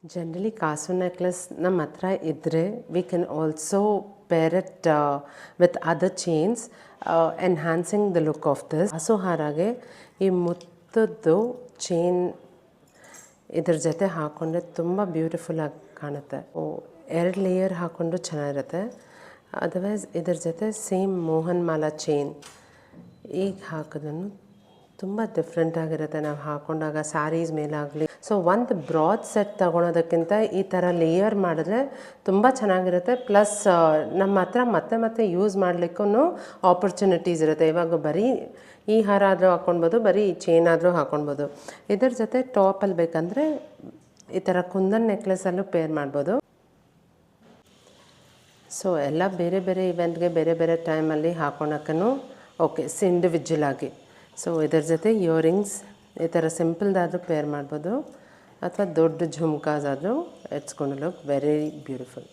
Generally ಕಾಸು necklace ನಮ್ಮ ಹತ್ರ ಇದ್ದರೆ we can also pair it with other chains enhancing the look of this. ಕಾಸು ಹಾರಾಗೆ ಈ ಮುತ್ತದ್ದು ಚೈನ್ ಇದ್ರ ಜೊತೆ ಹಾಕ್ಕೊಂಡ್ರೆ ತುಂಬ ಬ್ಯೂಟಿಫುಲ್ಲಾಗಿ ಕಾಣುತ್ತೆ. ಎರಡು ಲೇಯರ್ ಹಾಕ್ಕೊಂಡ್ರು ಚೆನ್ನಾಗಿರುತ್ತೆ. ಅದರ್ವೈಸ್ ಇದ್ರ ಜೊತೆ ಸೇಮ್ ಮೋಹನ್ ಮಾಲಾ ಚೈನ್ ಈಗ ಹಾಕಿದ್ರೂ ತುಂಬ ಡಿಫ್ರೆಂಟಾಗಿರುತ್ತೆ ನಾವು ಹಾಕ್ಕೊಂಡಾಗ ಸ್ಯಾರೀಸ್ ಮೇಲಾಗಲಿ. ಸೊ ಒಂದು ಬ್ರಾಡ್ ಸೆಟ್ ತೊಗೊಳೋದಕ್ಕಿಂತ ಈ ಥರ ಲೇಯರ್ ಮಾಡಿದ್ರೆ ತುಂಬ ಚೆನ್ನಾಗಿರುತ್ತೆ. ಪ್ಲಸ್ ನಮ್ಮ ಹತ್ರ ಮತ್ತೆ ಮತ್ತೆ ಯೂಸ್ ಮಾಡಲಿಕ್ಕೂ ಆಪರ್ಚುನಿಟೀಸ್ ಇರುತ್ತೆ. ಇವಾಗ ಬರೀ ಈ ಹಾರ ಆದರೂ ಹಾಕ್ಕೊಳ್ಬೋದು, ಬರೀ ಚೈನ್ ಆದರೂ ಹಾಕ್ಕೊಳ್ಬೋದು. ಇದ್ರ ಜೊತೆ ಟಾಪಲ್ಲಿ ಬೇಕಂದರೆ ಈ ಥರ ಕುಂದನ್ ನೆಕ್ಲೆಸಲ್ಲೂ ಪೇರ್ ಮಾಡ್ಬೋದು. ಸೊ ಎಲ್ಲ ಬೇರೆ ಬೇರೆ ಇವೆಂಟ್ಗೆ ಬೇರೆ ಬೇರೆ ಟೈಮಲ್ಲಿ ಹಾಕ್ಕೊಳಕ್ಕೂ ಓಕೆ ಇಂಡಿವಿಜುವಲ್ ಆಗಿ. ಸೊ ಇದರ ಜೊತೆ ಇಯರಿಂಗ್ಸ್ ಈ ಥರ ಸಿಂಪಲ್ದಾದರೂ ಪೇರ್ ಮಾಡ್ಬೋದು, ಅಥವಾ ದೊಡ್ಡ ಝುಮ್ಕಾಸ್ ಆದರೂ it's gonna look very beautiful.